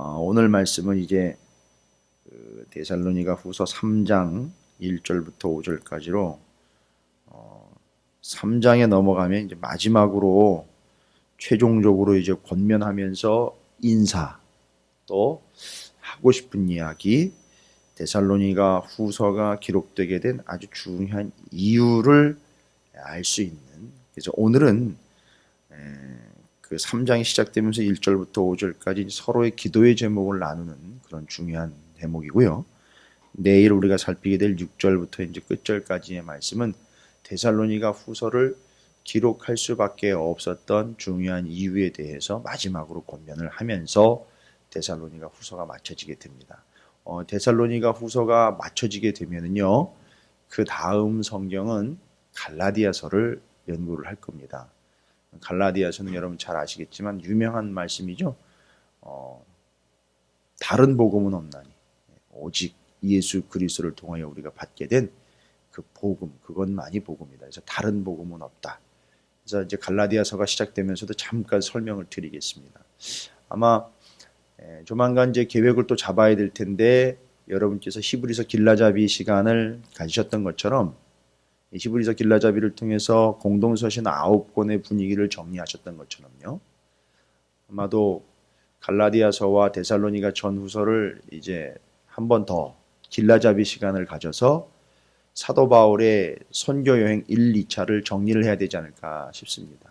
오늘 말씀은 이제 데살로니가 후서 3장 1절부터 5절까지로 3장에 넘어가면 이제 마지막으로 최종적으로 이제 권면하면서 인사 또 하고 싶은 이야기 데살로니가 후서가 기록되게 된 아주 중요한 이유를 알 수 있는, 그래서 오늘은 그 3장이 시작되면서 1절부터 5절까지 서로의 기도의 제목을 나누는 그런 중요한 대목이고요. 내일 우리가 살피게 될 6절부터 이제 끝절까지의 말씀은 데살로니가 후서를 기록할 수밖에 없었던 중요한 이유에 대해서 마지막으로 권면을 하면서 데살로니가 후서가 맞춰지게 됩니다. 데살로니가 후서가 맞춰지게 되면은요, 그 다음 성경은 갈라디아서를 연구를 할 겁니다. 갈라디아서는 여러분 잘 아시겠지만 유명한 말씀이죠. 다른 복음은 없나니 오직 예수 그리스도를 통하여 우리가 받게 된 그 복음, 그것만이 복음이다. 그래서 다른 복음은 없다. 그래서 이제 갈라디아서가 시작되면서도 잠깐 설명을 드리겠습니다. 아마 조만간 이제 계획을 또 잡아야 될 텐데, 여러분께서 히브리서 길라잡이 시간을 가지셨던 것처럼 히브리서 길라잡이를 통해서 공동서신 9권의 분위기를 정리하셨던 것처럼요, 아마도 갈라디아서와 데살로니가 전후서를 이제 한 번 더 길라잡이 시간을 가져서 사도 바울의 선교 여행 1, 2차를 정리를 해야 되지 않을까 싶습니다.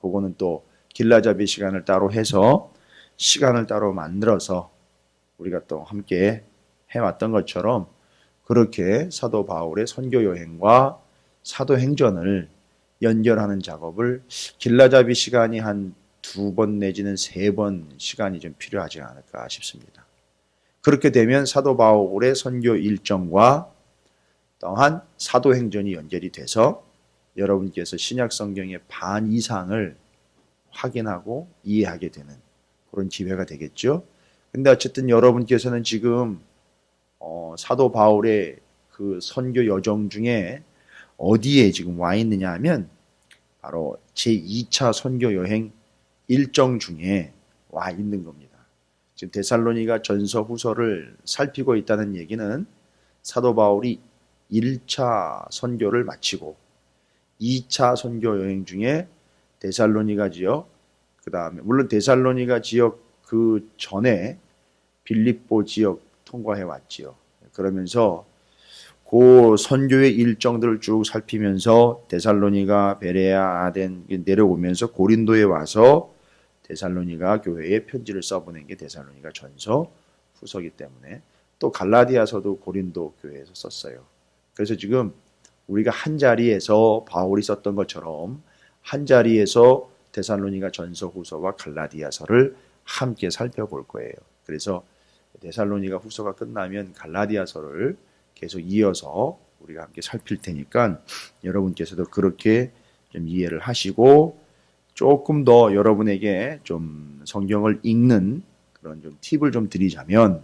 그거는 또 길라잡이 시간을 따로 해서 시간을 따로 만들어서 우리가 또 함께 해왔던 것처럼 그렇게 사도 바울의 선교 여행과 사도행전을 연결하는 작업을 길라잡이 시간이 한 2번 내지는 3번 시간이 좀 필요하지 않을까 싶습니다. 그렇게 되면 사도 바울의 선교 일정과 또한 사도행전이 연결이 돼서 여러분께서 신약 성경의 반 이상을 확인하고 이해하게 되는 그런 기회가 되겠죠. 근데 어쨌든 여러분께서는 지금 사도 바울의 그 선교 여정 중에 어디에 지금 와 있느냐 하면 바로 제2차 선교 여행 일정 중에 와 있는 겁니다. 지금 데살로니가 전서 후서를 살피고 있다는 얘기는 사도 바울이 1차 선교를 마치고 2차 선교 여행 중에 데살로니가 지역, 그 다음에 물론 데살로니가 지역 그 전에 빌립보 지역 통과해 왔지요. 그러면서 그 선교의 일정들을 쭉 살피면서 데살로니가, 베레아, 아덴 내려오면서 고린도에 와서 데살로니가 교회에 편지를 써보낸 게 데살로니가 전서 후서기 때문에, 또 갈라디아서도 고린도 교회에서 썼어요. 그래서 지금 우리가 한 자리에서 바울이 썼던 것처럼 한 자리에서 데살로니가 전서 후서와 갈라디아서를 함께 살펴볼 거예요. 그래서 데살로니가 후서가 끝나면 갈라디아서를 계속 이어서 우리가 함께 살필 테니까 여러분께서도 그렇게 좀 이해를 하시고 조금 더 여러분에게 좀 성경을 읽는 그런 좀 팁을 좀 드리자면,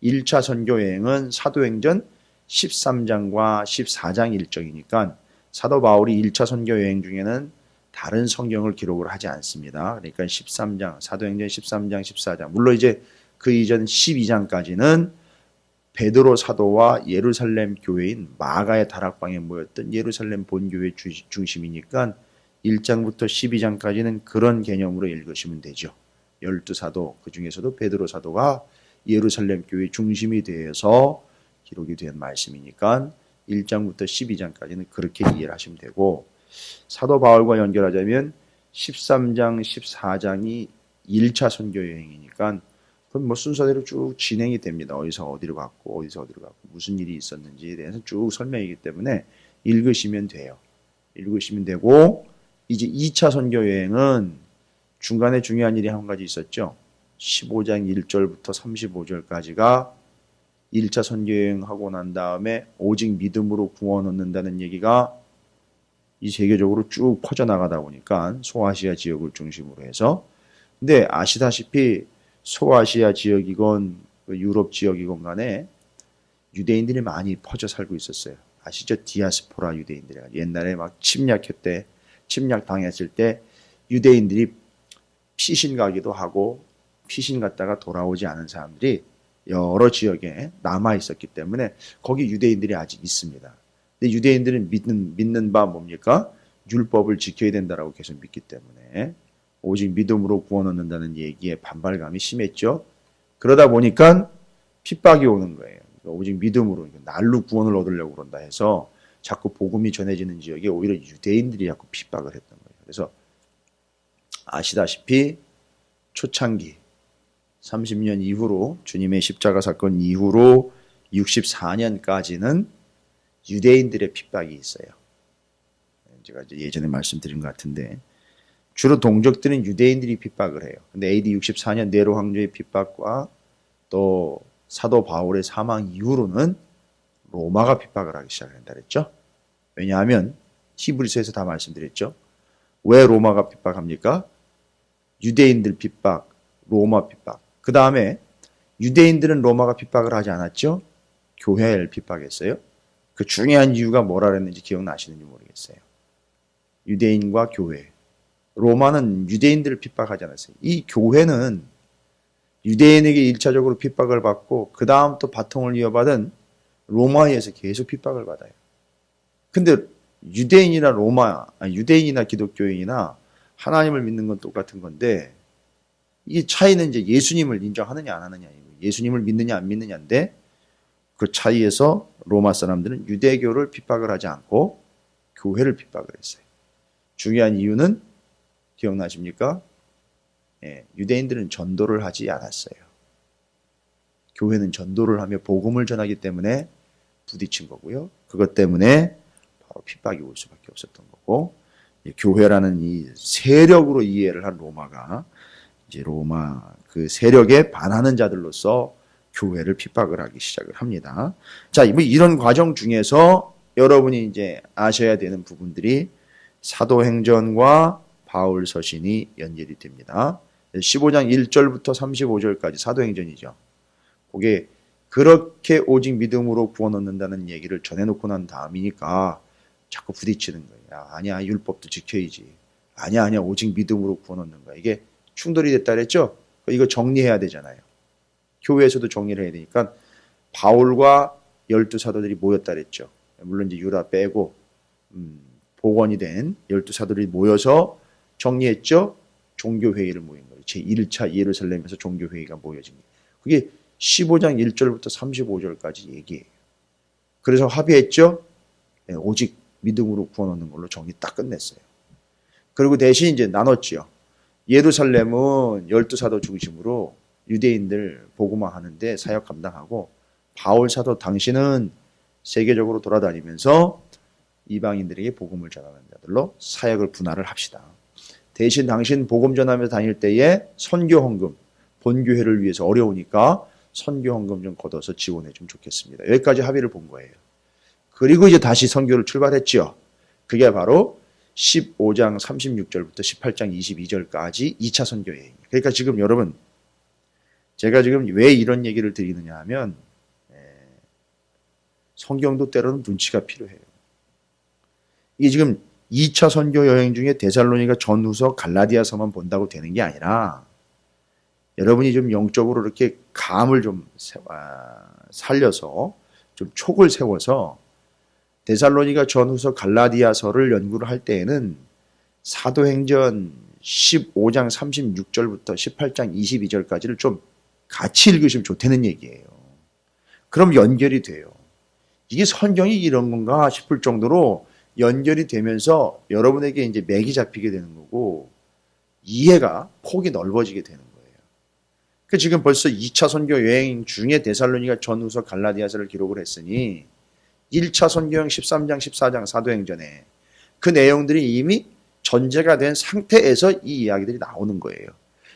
1차 선교 여행은 사도행전 13장과 14장 일정이니까 사도 바울이 1차 선교 여행 중에는 다른 성경을 기록을 하지 않습니다. 그러니까 13장, 사도행전 13장, 14장, 물론 이제 그 이전 12장까지는 베드로 사도와 예루살렘 교회인 마가의 다락방에 모였던 예루살렘 본교회 중심이니까 1장부터 12장까지는 그런 개념으로 읽으시면 되죠. 12사도, 그 중에서도 베드로 사도가 예루살렘 교회 중심이 되어서 기록이 된 말씀이니까 1장부터 12장까지는 그렇게 이해를 하시면 되고, 사도 바울과 연결하자면 13장, 14장이 1차 선교 여행이니까 그건 뭐 순서대로 쭉 진행이 됩니다. 어디서 어디로 갔고 어디서 어디로 갔고 무슨 일이 있었는지에 대해서 쭉 설명이기 때문에 읽으시면 돼요. 읽으시면 되고, 이제 2차 선교 여행은 중간에 중요한 일이 한 가지 있었죠. 15장 1절부터 35절까지가 1차 선교 여행하고 난 다음에 오직 믿음으로 구원 얻는다는 얘기가 이 세계적으로 쭉 퍼져나가다 보니까 소아시아 지역을 중심으로 해서, 근데 아시다시피 소아시아 지역이건 유럽 지역이건 간에 유대인들이 많이 퍼져 살고 있었어요. 아시죠? 디아스포라 유대인들이 옛날에 막 침략 당했을 때 유대인들이 피신 가기도 하고 피신 갔다가 돌아오지 않은 사람들이 여러 지역에 남아 있었기 때문에 거기 유대인들이 아직 있습니다. 근데 유대인들은 믿는 바 뭡니까? 율법을 지켜야 된다라고 계속 믿기 때문에 오직 믿음으로 구원 얻는다는 얘기에 반발감이 심했죠. 그러다 보니까 핍박이 오는 거예요. 오직 믿음으로 날로 구원을 얻으려고 그런다 해서 자꾸 복음이 전해지는 지역에 오히려 유대인들이 자꾸 핍박을 했던 거예요. 그래서 아시다시피 초창기 30년 이후로 주님의 십자가 사건 이후로 64년까지는 유대인들의 핍박이 있어요. 제가 예전에 말씀드린 것 같은데 주로 동족들은 유대인들이 핍박을 해요. 근데 AD 64년 네로 황제의 핍박과 또 사도 바울의 사망 이후로는 로마가 핍박을 하기 시작한다 그랬죠. 왜냐하면 히브리서에서 다 말씀드렸죠. 왜 로마가 핍박합니까? 유대인들 핍박, 로마 핍박. 그 다음에 유대인들은 로마가 핍박을 하지 않았죠. 교회를 핍박했어요. 그 중요한 이유가 뭐라 그랬는지 기억나시는지 모르겠어요. 유대인과 교회. 로마는 유대인들을 핍박하지 않았어요. 이 교회는 유대인에게 1차적으로 핍박을 받고 그 다음 또 바통을 이어받은 로마에서 계속 핍박을 받아요. 근데 유대인이나 유대인이나 기독교인이나 하나님을 믿는 건 똑같은 건데 이 차이는 이제 예수님을 인정하느냐 안 하느냐, 예수님을 믿느냐 안 믿느냐인데 그 차이에서 로마 사람들은 유대교를 핍박을 하지 않고 교회를 핍박을 했어요. 중요한 이유는 기억나십니까? 유대인들은 전도를 하지 않았어요. 교회는 전도를 하며 복음을 전하기 때문에 부딪힌 거고요. 그것 때문에 바로 핍박이 올 수밖에 없었던 거고, 교회라는 이 세력으로 이해를 한 로마가 이제 로마 그 세력에 반하는 자들로서 교회를 핍박을 하기 시작을 합니다. 자, 이런 과정 중에서 여러분이 이제 아셔야 되는 부분들이 사도행전과 바울 서신이 연결이 됩니다. 15장 1절부터 35절까지 사도행전이죠. 그게 그렇게 오직 믿음으로 구원 얻는다는 얘기를 전해놓고 난 다음이니까 자꾸 부딪히는 거예요. 아니야, 율법도 지켜야지. 아니야, 오직 믿음으로 구원 얻는 거야. 이게 충돌이 됐다 그랬죠? 이거 정리해야 되잖아요. 교회에서도 정리를 해야 되니까 바울과 12사도들이 모였다 그랬죠. 물론 이제 유다 빼고 복원이 된 12사도들이 모여서 정리했죠. 종교회의를 모인 거예요. 제1차 예루살렘에서 종교회의가 모여진 거예요. 그게 15장 1절부터 35절까지 얘기해요. 그래서 합의했죠. 오직 믿음으로 구원 얻는 걸로 정리 딱 끝냈어요. 그리고 대신 이제 나눴죠. 예루살렘은 12사도 중심으로 유대인들 복음화 하는데 사역 감당하고, 바울 사도 당신은 세계적으로 돌아다니면서 이방인들에게 복음을 전하는 자들로 사역을 분할을 합시다. 대신 당신 복음 전하면서 다닐 때에 선교 헌금, 본교회를 위해서 어려우니까 선교 헌금 좀 걷어서 지원해 주면 좋겠습니다. 여기까지 합의를 본 거예요. 그리고 이제 다시 선교를 출발했죠. 그게 바로 15장 36절부터 18장 22절까지 2차 선교 여행. 그러니까 지금 여러분, 제가 지금 왜 이런 얘기를 드리느냐 하면 성경도 때로는 눈치가 필요해요. 이게 지금 2차 선교 여행 중에 데살로니가 전후서 갈라디아서만 본다고 되는 게 아니라 여러분이 좀 영적으로 이렇게 감을 좀 살려서 좀 촉을 세워서 데살로니가 전후서 갈라디아서를 연구를 할 때에는 사도행전 15장 36절부터 18장 22절까지를 좀 같이 읽으시면 좋다는 얘기예요. 그럼 연결이 돼요. 이게 성경이 이런 건가 싶을 정도로 연결이 되면서 여러분에게 이제 맥이 잡히게 되는 거고 이해가 폭이 넓어지게 되는 거예요. 그 지금 벌써 2차 선교 여행 중에 데살로니가 전후서 갈라디아서를 기록을 했으니 1차 선교 여행 13장 14장 사도행전에 그 내용들이 이미 전제가 된 상태에서 이 이야기들이 나오는 거예요.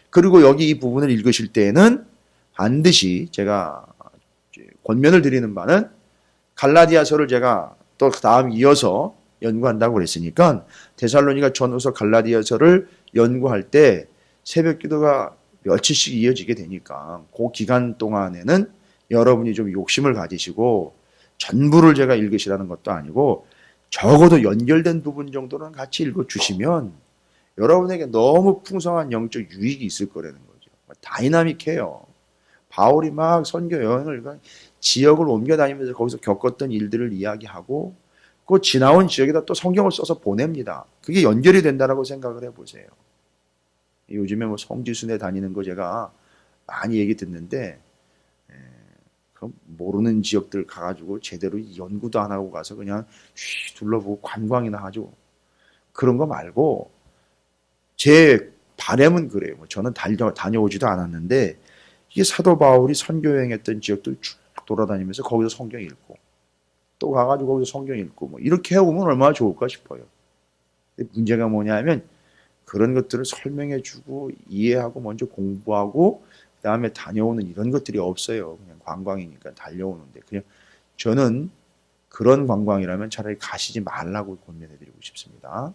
그리고 여기 이 부분을 읽으실 때에는 반드시 제가 권면을 드리는 바는 갈라디아서를 제가 또 다음 이어서 연구한다고 그랬으니까 데살로니가 전후서 갈라디아서를 연구할 때 새벽 기도가 며칠씩 이어지게 되니까 그 기간 동안에는 여러분이 좀 욕심을 가지시고 전부를 제가 읽으시라는 것도 아니고 적어도 연결된 부분 정도는 같이 읽어주시면 여러분에게 너무 풍성한 영적 유익이 있을 거라는 거죠. 다이나믹해요. 바울이 막 선교 여행을 지역을 옮겨 다니면서 거기서 겪었던 일들을 이야기하고 그 지나온 지역에다 또 성경을 써서 보냅니다. 그게 연결이 된다라고 생각을 해보세요. 요즘에 뭐 성지순례 다니는 거 제가 많이 얘기 듣는데 모르는 지역들 가가지고 제대로 연구도 안 하고 가서 그냥 둘러보고 관광이나 하죠. 그런 거 말고 제 바람은 그래요. 저는 다녀오지도 않았는데 이게 사도 바울이 선교여행했던 지역들 쭉 돌아다니면서 거기서 성경 읽고 또 가가지고 거기서 성경 읽고 뭐 이렇게 해오면 얼마나 좋을까 싶어요. 근데 문제가 뭐냐면 그런 것들을 설명해주고 이해하고 먼저 공부하고 그 다음에 다녀오는 이런 것들이 없어요. 그냥 관광이니까 달려오는데 그냥 저는 그런 관광이라면 차라리 가시지 말라고 권면해드리고 싶습니다.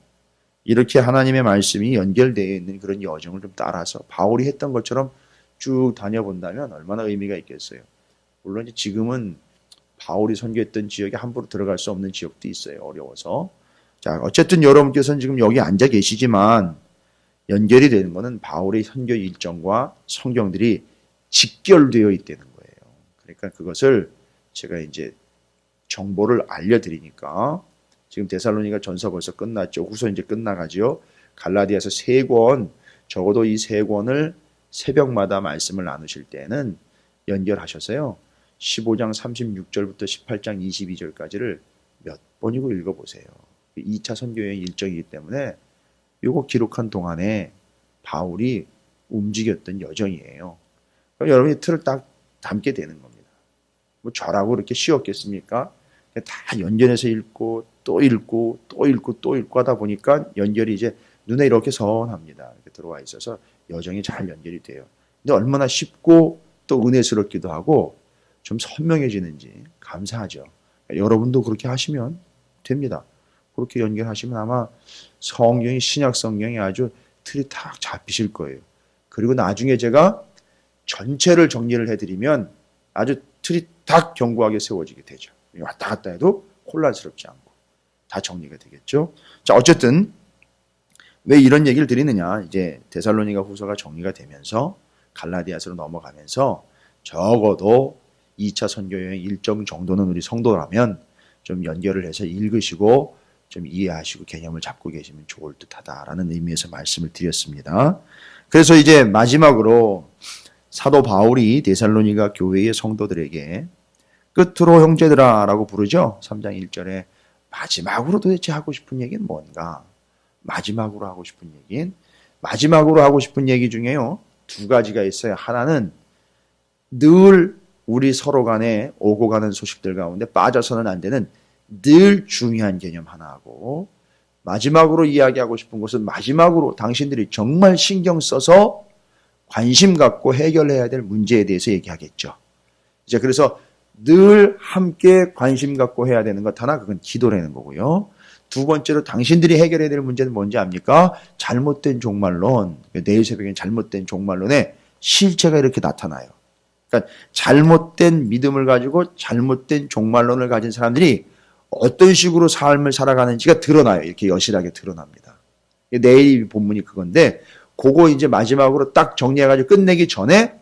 이렇게 하나님의 말씀이 연결되어 있는 그런 여정을 좀 따라서 바울이 했던 것처럼 쭉 다녀본다면 얼마나 의미가 있겠어요. 물론 지금은 바울이 선교했던 지역에 함부로 들어갈 수 없는 지역도 있어요. 어려워서. 자, 어쨌든 여러분께서는 지금 여기 앉아 계시지만 연결이 되는 것은 바울의 선교 일정과 성경들이 직결되어 있다는 거예요. 그러니까 그것을 제가 이제 정보를 알려드리니까 지금 데살로니가 전서 벌써 끝났죠. 후서 이제 끝나가죠. 갈라디아서 3권, 적어도 이 3권을 새벽마다 말씀을 나누실 때는 연결하셔서요. 15장 36절부터 18장 22절까지를 몇 번이고 읽어보세요. 2차 선교여행 일정이기 때문에 이거 기록한 동안에 바울이 움직였던 여정이에요. 그럼 여러분이 틀을 딱 담게 되는 겁니다. 뭐 저라고 이렇게 쉬웠겠습니까? 다 연결해서 읽고 또 읽고 또 읽고 또 읽고 하다 보니까 연결이 이제 눈에 이렇게 선합니다. 이렇게 들어와 있어서 여정이 잘 연결이 돼요. 근데 얼마나 쉽고 또 은혜스럽기도 하고 좀 선명해지는지 감사하죠. 여러분도 그렇게 하시면 됩니다. 그렇게 연결하시면 아마 성경이 신약 성경이 아주 틀이 탁 잡히실 거예요. 그리고 나중에 제가 전체를 정리를 해드리면 아주 틀이 딱 견고하게 세워지게 되죠. 왔다 갔다 해도 혼란스럽지 않고 다 정리가 되겠죠. 자, 어쨌든 왜 이런 얘기를 드리느냐. 이제 데살로니가 후서가 정리가 되면서 갈라디아서로 넘어가면서 적어도 2차 선교여행 일정 정도는 우리 성도라면 좀 연결을 해서 읽으시고 좀 이해하시고 개념을 잡고 계시면 좋을 듯하다라는 의미에서 말씀을 드렸습니다. 그래서 이제 마지막으로 사도 바울이 데살로니가 교회의 성도들에게 끝으로 형제들아 라고 부르죠. 3장 1절에 마지막으로 도대체 하고 싶은 얘기는 뭔가? 마지막으로 하고 싶은 얘기 중에요. 2가지가 있어요. 하나는 늘 우리 서로 간에 오고 가는 소식들 가운데 빠져서는 안 되는 늘 중요한 개념 하나하고 마지막으로 이야기하고 싶은 것은 마지막으로 당신들이 정말 신경 써서 관심 갖고 해결해야 될 문제에 대해서 얘기하겠죠. 이제 그래서 늘 함께 관심 갖고 해야 되는 것 하나 그건 기도라는 거고요. 2번째로 당신들이 해결해야 될 문제는 뭔지 압니까? 잘못된 종말론. 내일 새벽엔 잘못된 종말론의 실체가 이렇게 나타나요. 그러니까 잘못된 믿음을 가지고 잘못된 종말론을 가진 사람들이 어떤 식으로 삶을 살아가는지가 드러나요. 이렇게 여실하게 드러납니다. 내일 본문이 그건데 그거 이제 마지막으로 딱 정리해가지고 끝내기 전에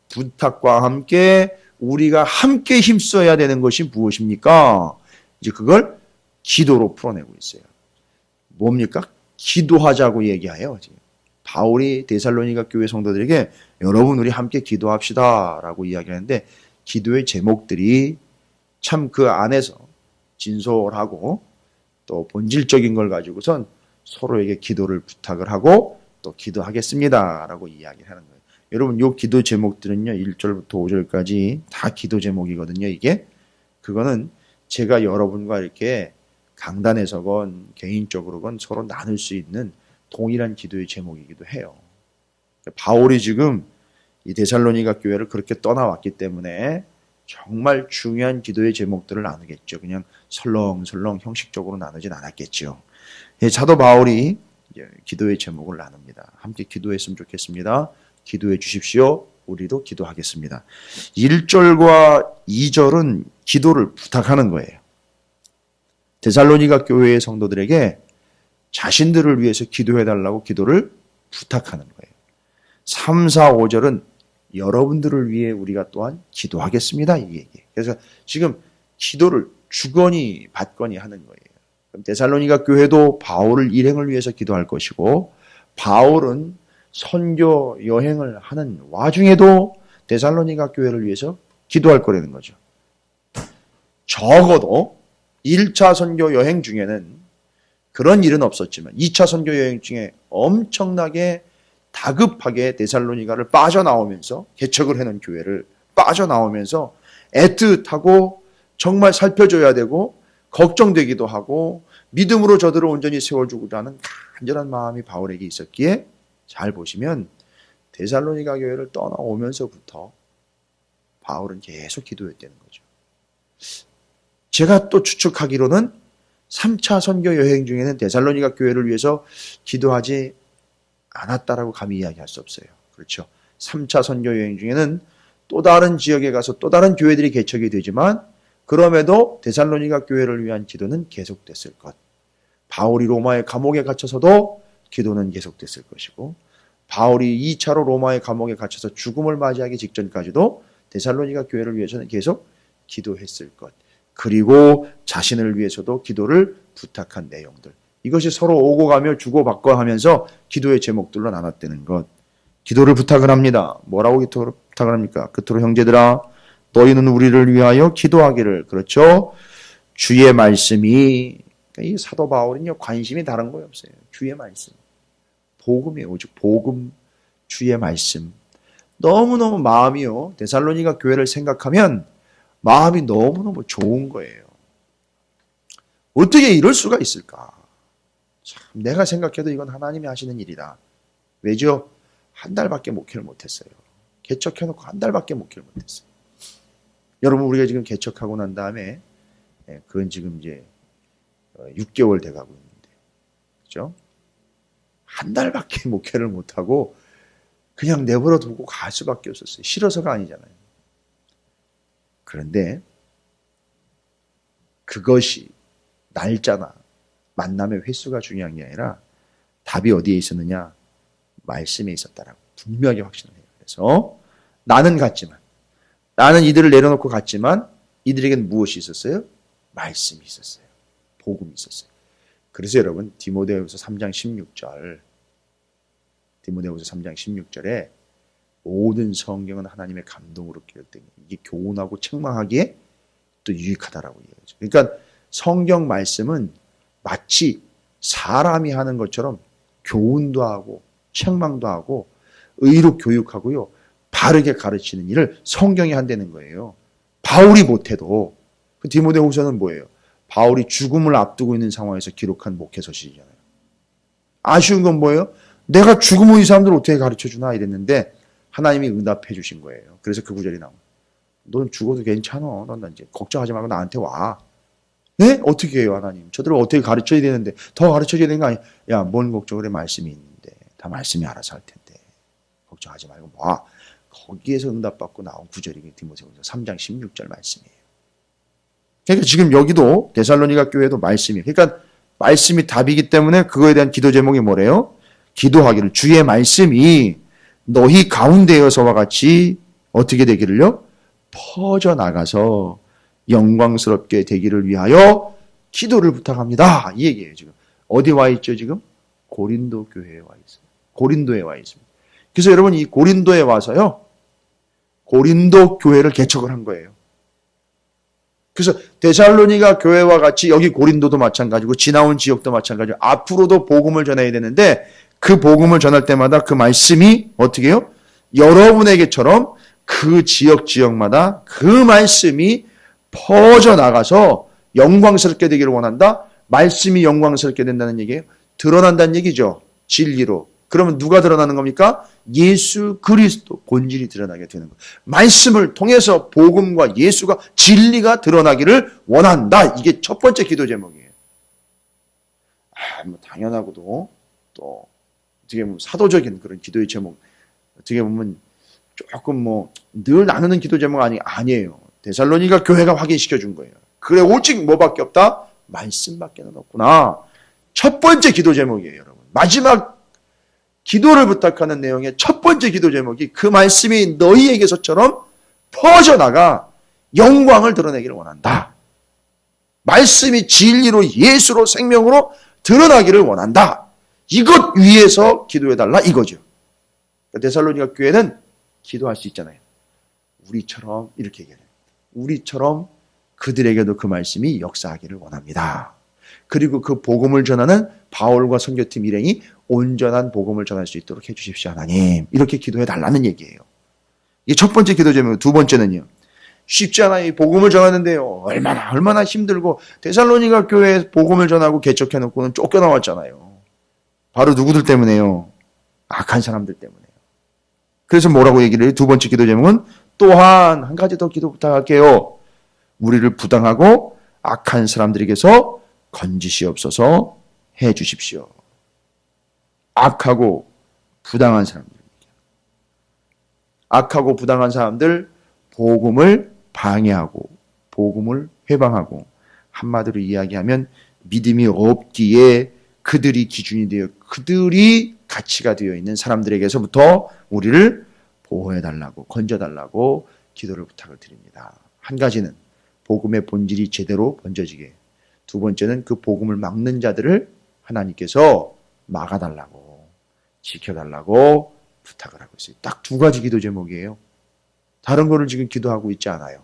부탁과 함께 우리가 함께 힘써야 되는 것이 무엇입니까? 이제 그걸 기도로 풀어내고 있어요. 뭡니까? 기도하자고 얘기해요. 바울이 데살로니가 교회 성도들에게 여러분 우리 함께 기도합시다 라고 이야기하는데 기도의 제목들이 참 그 안에서 진솔하고 또 본질적인 걸 가지고선 서로에게 기도를 부탁을 하고 또 기도하겠습니다 라고 이야기를 하는 거예요. 여러분 요 기도 제목들은요 1절부터 5절까지 다 기도 제목이거든요. 이게 그거는 제가 여러분과 이렇게 강단에서건 개인적으로건 서로 나눌 수 있는 동일한 기도의 제목이기도 해요. 바울이 지금 이 데살로니가 교회를 그렇게 떠나왔기 때문에 정말 중요한 기도의 제목들을 나누겠죠. 그냥 설렁설렁 형식적으로 나누진 않았겠죠. 사도 바울이 기도의 제목을 나눕니다. 함께 기도했으면 좋겠습니다. 기도해 주십시오. 우리도 기도하겠습니다. 1절과 2절은 기도를 부탁하는 거예요. 데살로니가 교회의 성도들에게 자신들을 위해서 기도해달라고 기도를 부탁하는 거예요. 3, 4, 5절은 여러분들을 위해 우리가 또한 기도하겠습니다. 이 얘기. 그래서 지금 기도를 주거니 받거니 하는 거예요. 그럼 데살로니가 교회도 바울을 일행을 위해서 기도할 것이고, 바울은 선교 여행을 하는 와중에도 데살로니가 교회를 위해서 기도할 거라는 거죠. 적어도 1차 선교 여행 중에는 그런 일은 없었지만 2차 선교 여행 중에 엄청나게 다급하게 데살로니가를 빠져나오면서, 개척을 해놓은 교회를 빠져나오면서 애틋하고 정말 살펴줘야 되고 걱정되기도 하고 믿음으로 저들을 온전히 세워주고자 하는 간절한 마음이 바울에게 있었기에, 잘 보시면 데살로니가 교회를 떠나오면서부터 바울은 계속 기도했다는 거죠. 제가 또 추측하기로는 3차 선교 여행 중에는 데살로니가 교회를 위해서 기도하지 않았다라고 감히 이야기할 수 없어요. 그렇죠. 3차 선교 여행 중에는 또 다른 지역에 가서 또 다른 교회들이 개척이 되지만, 그럼에도 데살로니가 교회를 위한 기도는 계속됐을 것. 바울이 로마의 감옥에 갇혀서도 기도는 계속됐을 것이고, 바울이 2차로 로마의 감옥에 갇혀서 죽음을 맞이하기 직전까지도 데살로니가 교회를 위해서는 계속 기도했을 것. 그리고 자신을 위해서도 기도를 부탁한 내용들. 이것이 서로 오고 가며 주고받고 하면서 기도의 제목들로 나눴다는 것. 기도를 부탁을 합니다. 뭐라고 기도를 부탁을 합니까? 그토록 형제들아, 너희는 우리를 위하여 기도하기를. 그렇죠? 주의 말씀이, 이 사도 바울은요, 관심이 다른 거예요, 없어요. 주의 말씀. 복음이에요. 오직 복음, 주의 말씀. 너무너무 마음이요, 데살로니가 교회를 생각하면 마음이 너무너무 좋은 거예요. 어떻게 이럴 수가 있을까? 참, 내가 생각해도 이건 하나님이 하시는 일이다. 왜죠? 한 달밖에 목회를 못했어요. 개척해놓고 한 달밖에 목회를 못했어요. 여러분, 우리가 지금 개척하고 난 다음에, 그건 지금 이제 6개월 돼가고 있는데, 그죠? 한 달밖에 목회를 못하고 그냥 내버려 두고 갈 수밖에 없었어요. 싫어서가 아니잖아요. 그런데 그것이 날짜나 만남의 횟수가 중요한 게 아니라 답이 어디에 있었느냐? 말씀에 있었다라고 분명히 확신을 해요. 그래서 나는 갔지만, 나는 이들을 내려놓고 갔지만 이들에게는 무엇이 있었어요? 말씀이 있었어요. 복음이 있었어요. 그래서 여러분, 디모데후서 3장 16절에 모든 성경은 하나님의 감동으로 기록된, 이게 교훈하고 책망하기에 또 유익하다라고 얘기하죠. 그러니까 성경 말씀은 마치 사람이 하는 것처럼 교훈도 하고 책망도 하고 의로 교육하고요, 바르게 가르치는 일을 성경이 한다는 거예요. 바울이 못해도. 그 디모데후서는 뭐예요? 바울이 죽음을 앞두고 있는 상황에서 기록한 목회서식이잖아요. 아쉬운 건 뭐예요? 내가 죽으면 이 사람들 어떻게 가르쳐주나 이랬는데 하나님이 응답해 주신 거예요. 그래서 그 구절이 나와요. 넌 죽어도 괜찮아. 넌 이제 걱정하지 말고 나한테 와. 네? 어떻게 해요, 하나님? 저들을 어떻게 가르쳐야 되는데, 더 가르쳐줘야 되는 거 아니야? 야, 뭔 걱정을 해? 말씀이 있는데. 다 말씀이 알아서 할 텐데. 걱정하지 말고 와. 거기에서 응답받고 나온 구절이 디모데후서 3장 16절 말씀이에요. 그러니까 지금 여기도 데살로니가 교회도 말씀이에요. 그러니까 말씀이 답이기 때문에 그거에 대한 기도 제목이 뭐래요? 기도하기를 주의 말씀이 너희 가운데여서와 같이 어떻게 되기를요? 퍼져나가서 영광스럽게 되기를 위하여 기도를 부탁합니다. 이 얘기예요. 지금 어디 와 있죠? 지금 고린도 교회에 와 있어요. 고린도에 와 있습니다. 그래서 여러분, 이 고린도에 와서요, 고린도 교회를 개척을 한 거예요. 그래서 데살로니가 교회와 같이 여기 고린도도 마찬가지고 지나온 지역도 마찬가지고 앞으로도 복음을 전해야 되는데, 그 복음을 전할 때마다 그 말씀이 어떻게 해요? 여러분에게처럼 그 지역마다 그 말씀이 퍼져나가서 영광스럽게 되기를 원한다. 말씀이 영광스럽게 된다는 얘기예요. 드러난다는 얘기죠. 진리로. 그러면 누가 드러나는 겁니까? 예수 그리스도 본질이 드러나게 되는 거예요. 말씀을 통해서 복음과 예수가, 진리가 드러나기를 원한다. 이게 첫 번째 기도 제목이에요. 뭐 당연하고도 또 어떻게 보면 사도적인 그런 기도의 제목, 어떻게 보면 조금 뭐 늘 나누는 기도 제목 아니에요. 데살로니가 교회가 확인시켜 준 거예요. 그래, 오직 뭐밖에 없다? 말씀밖에는 없구나. 첫 번째 기도 제목이에요, 여러분. 마지막 기도를 부탁하는 내용의 첫 번째 기도 제목이 그 말씀이 너희에게서처럼 퍼져나가 영광을 드러내기를 원한다. 말씀이 진리로 예수로 생명으로 드러나기를 원한다. 이것 위해서 기도해달라 이거죠. 데살로니가 교회는 기도할 수 있잖아요. 우리처럼 이렇게 얘기해요. 우리처럼 그들에게도 그 말씀이 역사하기를 원합니다. 그리고 그 복음을 전하는 바울과 선교팀 일행이 온전한 복음을 전할 수 있도록 해주십시오 하나님. 이렇게 기도해달라는 얘기예요. 이게 첫 번째 기도 제목. 두 번째는요. 쉽지 않아요. 이 복음을 전하는데요. 얼마나 힘들고 데살로니가 교회에 복음을 전하고 개척해놓고는 쫓겨나왔잖아요. 바로 누구들 때문에요? 악한 사람들 때문에요. 그래서 뭐라고 얘기를 해요? 두 번째 기도 제목은 또한 한 가지 더 기도 부탁할게요. 우리를 부당하고 악한 사람들에게서 건지시옵소서 해 주십시오. 악하고 부당한 사람들. 악하고 부당한 사람들 복음을 방해하고 복음을 회방하고 한마디로 이야기하면 믿음이 없기에 그들이 기준이 되어 그들이 가치가 되어 있는 사람들에게서부터 우리를 보호해달라고 건져달라고 기도를 부탁을 드립니다. 한 가지는 복음의 본질이 제대로 번져지게, 두 번째는 그 복음을 막는 자들을 하나님께서 막아달라고 지켜달라고 부탁을 하고 있어요. 딱 두 가지 기도 제목이에요. 다른 거를 지금 기도하고 있지 않아요.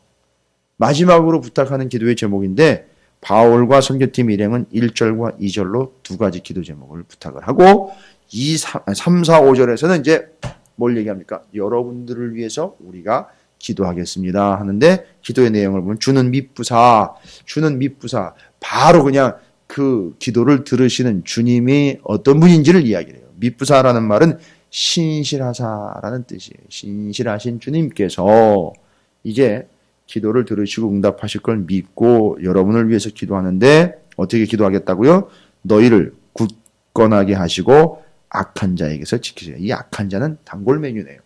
마지막으로 부탁하는 기도의 제목인데 바울과 선교팀 일행은 1절과 2절로 두 가지 기도 제목을 부탁을 하고 3, 4, 5절에서는 이제 뭘 얘기합니까? 여러분들을 위해서 우리가 기도하겠습니다 하는데 기도의 내용을 보면 주는 미쁘사 바로 그냥 그 기도를 들으시는 주님이 어떤 분인지를 이야기를 해요. 미쁘사라는 말은 신실하사라는 뜻이에요. 신실하신 주님께서 이제 기도를 들으시고 응답하실 걸 믿고 여러분을 위해서 기도하는데 어떻게 기도하겠다고요? 너희를 굳건하게 하시고 악한 자에게서 지키세요. 이 악한 자는 단골 메뉴네요.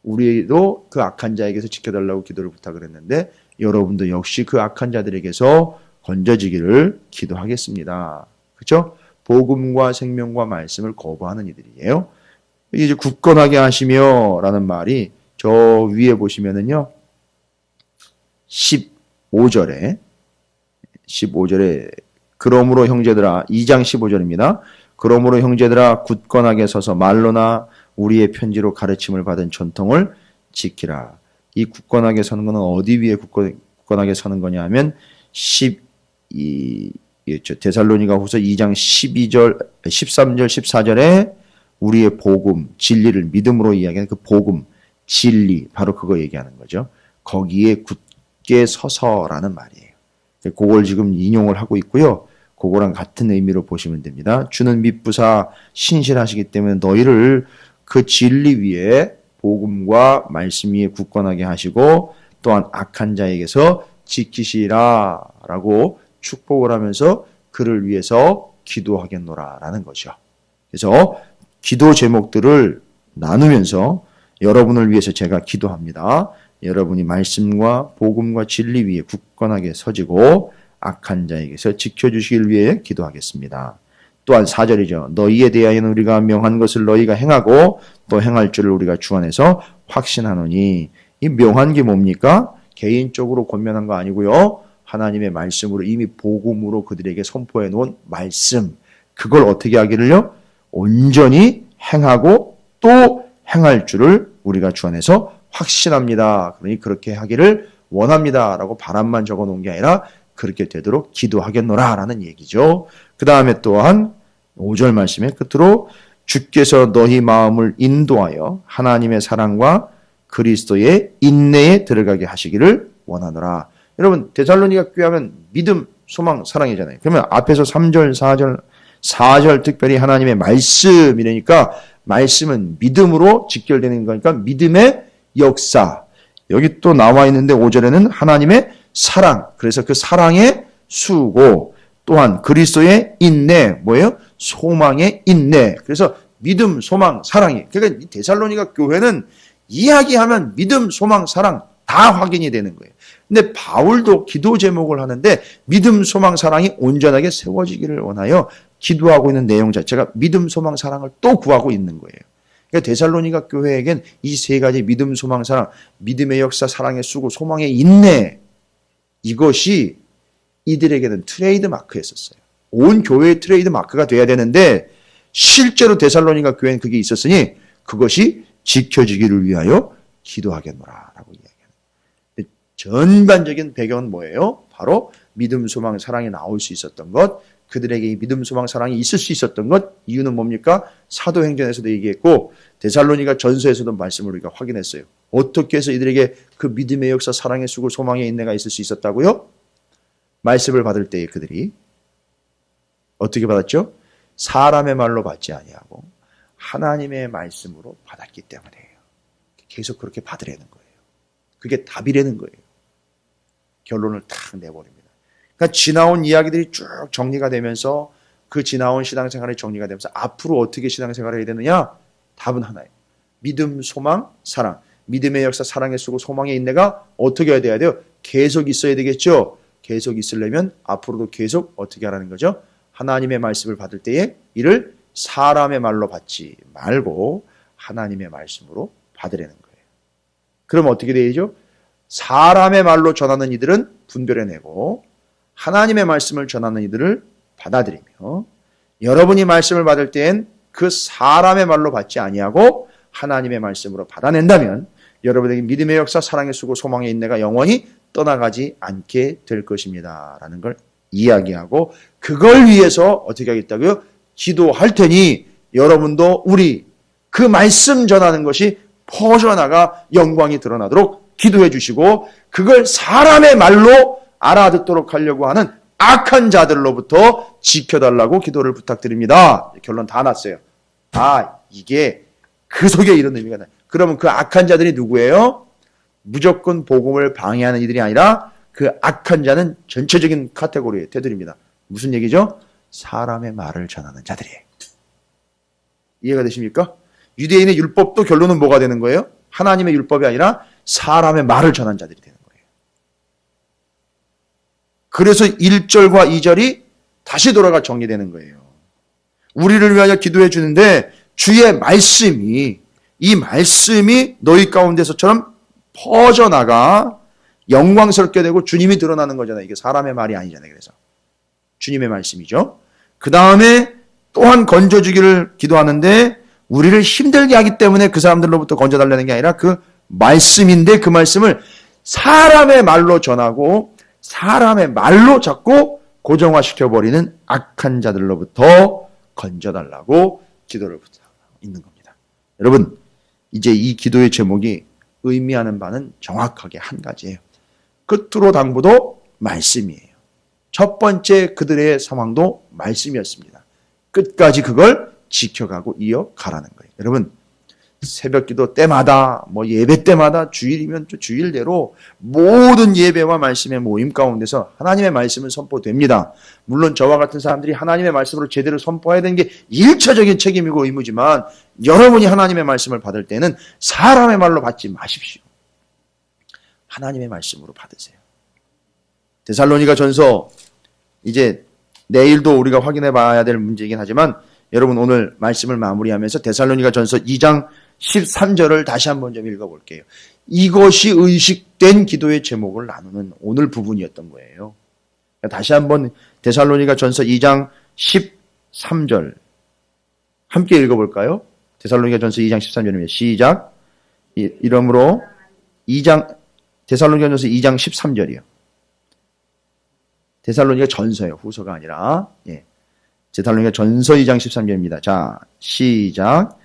우리도 그 악한 자에게서 지켜달라고 기도를 부탁을 했는데 여러분도 역시 그 악한 자들에게서 건져지기를 기도하겠습니다. 그렇죠? 복음과 생명과 말씀을 거부하는 이들이에요. 이제 굳건하게 하시며 라는 말이 저 위에 보시면은요 15절에 그러므로 형제들아 2장 15절입니다. 그러므로 형제들아 굳건하게 서서 말로나 우리의 편지로 가르침을 받은 전통을 지키라. 이 굳건하게 서는 것은 어디 위에 굳건하게 서는 거냐 하면 데살로니가 후서 2장 12절, 13절, 14절에 우리의 복음, 진리를 믿음으로 이야기하는 그 복음, 진리, 바로 그거 얘기하는 거죠. 거기에 굳게 서서라는 말이에요. 그걸 지금 인용을 하고 있고요. 그거랑 같은 의미로 보시면 됩니다. 주는 미쁘사 신실하시기 때문에 너희를 그 진리 위에 복음과 말씀 위에 굳건하게 하시고 또한 악한 자에게서 지키시라 라고 축복을 하면서 그를 위해서 기도하겠노라라는 거죠. 그래서 기도 제목들을 나누면서 여러분을 위해서 제가 기도합니다. 여러분이 말씀과 복음과 진리 위에 굳건하게 서지고 악한 자에게서 지켜주시길 위해 기도하겠습니다. 또한 4절이죠. 너희에 대하여는 우리가 명한 것을 너희가 행하고 또 행할 줄을 우리가 주 안에서 확신하노니. 이 명한 게 뭡니까? 개인적으로 권면한 거 아니고요. 하나님의 말씀으로 이미 복음으로 그들에게 선포해 놓은 말씀. 그걸 어떻게 하기를요? 온전히 행하고 또 행할 줄을 우리가 주 안에서 확신합니다. 그러니 그렇게 하기를 원합니다. 라고 바람만 적어 놓은 게 아니라 그렇게 되도록 기도하겠노라 라는 얘기죠. 그 다음에 또한 5절 말씀의 끝으로 주께서 너희 마음을 인도하여 하나님의 사랑과 그리스도의 인내에 들어가게 하시기를 원하노라. 여러분 데살로니가 교회 하면 믿음, 소망, 사랑이잖아요. 그러면 앞에서 3절, 4절 특별히 하나님의 말씀이라니까 말씀은 믿음으로 직결되는 거니까 믿음의 역사. 여기 또 나와 있는데 5절에는 하나님의 사랑. 그래서 그 사랑의 수고. 또한 그리스도의 인내. 뭐예요? 소망의 인내. 그래서 믿음, 소망, 사랑이. 그러니까 이 데살로니가 교회는 이야기하면 믿음, 소망, 사랑 다 확인이 되는 거예요. 근데 바울도 기도 제목을 하는데 믿음, 소망, 사랑이 온전하게 세워지기를 원하여 기도하고 있는 내용 자체가 믿음, 소망, 사랑을 또 구하고 있는 거예요. 그러니까 데살로니가 교회에겐 이 세 가지 믿음, 소망, 사랑, 믿음의 역사, 사랑의 수고, 소망의 인내, 이것이 이들에게는 트레이드 마크였었어요. 온 교회의 트레이드 마크가 돼야 되는데 실제로 데살로니가 교회는 그게 있었으니 그것이 지켜지기를 위하여 기도하겠노라 라고 이야기합니다. 전반적인 배경은 뭐예요? 바로 믿음, 소망, 사랑이 나올 수 있었던 것, 그들에게 이 믿음, 소망, 사랑이 있을 수 있었던 것, 이유는 뭡니까? 사도행전에서도 얘기했고 데살로니가 전서에서도 말씀을 우리가 확인했어요. 어떻게 해서 이들에게 그 믿음의 역사, 사랑의 수고, 소망의 인내가 있을 수 있었다고요? 말씀을 받을 때에 그들이 어떻게 받았죠? 사람의 말로 받지 아니하고 하나님의 말씀으로 받았기 때문이에요. 계속 그렇게 받으려는 거예요. 그게 답이라는 거예요. 결론을 탁 내버립니다. 그러니까 지나온 이야기들이 쭉 정리가 되면서 그 지나온 신앙생활이 정리가 되면서 앞으로 어떻게 신앙생활을 해야 되느냐? 답은 하나예요. 믿음, 소망, 사랑. 믿음의 역사, 사랑의 수고, 소망의 인내가 어떻게 해야 돼요? 계속 있어야 되겠죠? 계속 있으려면 앞으로도 계속 어떻게 하라는 거죠? 하나님의 말씀을 받을 때에 이를 사람의 말로 받지 말고 하나님의 말씀으로 받으려는 거예요. 그럼 어떻게 되죠? 사람의 말로 전하는 이들은 분별해내고 하나님의 말씀을 전하는 이들을 받아들이며 여러분이 말씀을 받을 때엔 그 사람의 말로 받지 아니하고 하나님의 말씀으로 받아낸다면 여러분에게 믿음의 역사, 사랑의 수고, 소망의 인내가 영원히 떠나가지 않게 될 것입니다. 라는 걸 이야기하고 그걸 위해서 어떻게 하겠다고요? 기도할 테니 여러분도 우리 그 말씀 전하는 것이 퍼져나가 영광이 드러나도록 기도해 주시고 그걸 사람의 말로 알아듣도록 하려고 하는 악한 자들로부터 지켜달라고 기도를 부탁드립니다. 결론 다 났어요. 이게 그 속에 이런 의미가 나요. 그러면 그 악한 자들이 누구예요? 무조건 복음을 방해하는 이들이 아니라 그 악한 자는 전체적인 카테고리에 테두리입니다. 무슨 얘기죠? 사람의 말을 전하는 자들이에요. 이해가 되십니까? 유대인의 율법도 결론은 뭐가 되는 거예요? 하나님의 율법이 아니라 사람의 말을 전한 자들이 되는 거예요. 그래서 1절과 2절이 다시 돌아가 정리되는 거예요. 우리를 위하여 기도해 주는데 주의 말씀이 이 말씀이 너희 가운데서처럼 퍼져나가 영광스럽게 되고 주님이 드러나는 거잖아요. 이게 사람의 말이 아니잖아요. 그래서 주님의 말씀이죠. 그 다음에 또한 건져주기를 기도하는데 우리를 힘들게 하기 때문에 그 사람들로부터 건져달라는 게 아니라 그 말씀인데 그 말씀을 사람의 말로 전하고 사람의 말로 자꾸 고정화시켜버리는 악한 자들로부터 건져달라고 기도를 부탁하고 있는 겁니다. 여러분, 이제 이 기도의 제목이 의미하는 바는 정확하게 한 가지예요. 끝으로 당부도 말씀이에요. 첫 번째 그들의 상황도 말씀이었습니다. 끝까지 그걸 지켜가고 이어가라는 거예요. 여러분, 새벽 기도 때마다 예배 때마다 주일이면 또 주일대로 모든 예배와 말씀의 모임 가운데서 하나님의 말씀은 선포됩니다. 물론 저와 같은 사람들이 하나님의 말씀으로 제대로 선포해야 되는 게 1차적인 책임이고 의무지만 여러분이 하나님의 말씀을 받을 때는 사람의 말로 받지 마십시오. 하나님의 말씀으로 받으세요. 데살로니가 전서 이제 내일도 우리가 확인해 봐야 될 문제이긴 하지만 여러분 오늘 말씀을 마무리하면서 데살로니가 전서 2장 13절을 다시 한번 좀 읽어볼게요. 이것이 의식된 기도의 제목을 나누는 오늘 부분이었던 거예요. 다시 한번 데살로니가 전서 2장 13절 함께 읽어볼까요? 데살로니가 전서 2장 13절입니다. 시작. 이러므로 데살로니가 전서 2장 13절이요. 데살로니가 전서예요. 후서가 아니라. 데살로니가 전서 2장 13절입니다. 자, 시작.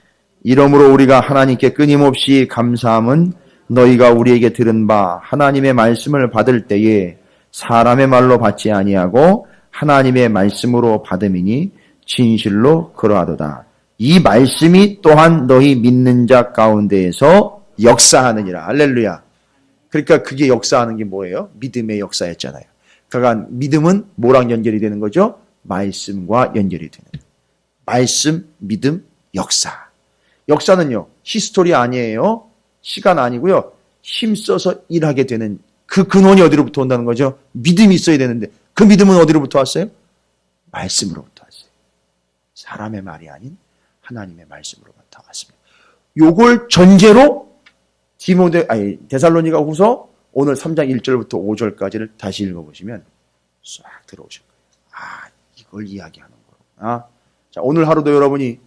이러므로 우리가 하나님께 끊임없이 감사함은 너희가 우리에게 들은 바 하나님의 말씀을 받을 때에 사람의 말로 받지 아니하고 하나님의 말씀으로 받음이니 진실로 그러하도다. 이 말씀이 또한 너희 믿는 자 가운데에서 역사하느니라. 할렐루야. 그러니까 그게 역사하는 게 뭐예요? 믿음의 역사였잖아요. 그러니까 믿음은 뭐랑 연결이 되는 거죠? 말씀과 연결이 되는 거예요. 말씀, 믿음, 역사. 역사는요, 히스토리 아니에요. 시간 아니고요. 힘써서 일하게 되는 그 근원이 어디로부터 온다는 거죠? 믿음이 있어야 되는데 그 믿음은 어디로부터 왔어요? 말씀으로부터 왔어요. 사람의 말이 아닌 하나님의 말씀으로부터 왔습니다. 요걸 전제로 데살로니가 후서 오늘 3장 1절부터 5절까지를 다시 읽어보시면 싹 들어오실 거예요. 아, 이걸 이야기하는 거구나. 자, 오늘 하루도 여러분이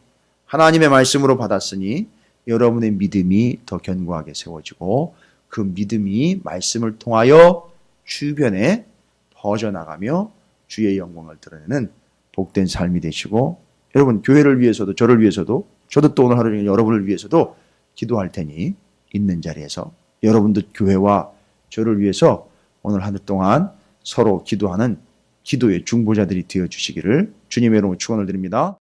하나님의 말씀으로 받았으니 여러분의 믿음이 더 견고하게 세워지고 그 믿음이 말씀을 통하여 주변에 퍼져나가며 주의 영광을 드러내는 복된 삶이 되시고, 여러분 교회를 위해서도 저를 위해서도 저도 또 오늘 하루 종일 여러분을 위해서도 기도할 테니 있는 자리에서 여러분도 교회와 저를 위해서 오늘 한 주 동안 서로 기도하는 기도의 중보자들이 되어주시기를 주님의 이름으로 축원을 드립니다.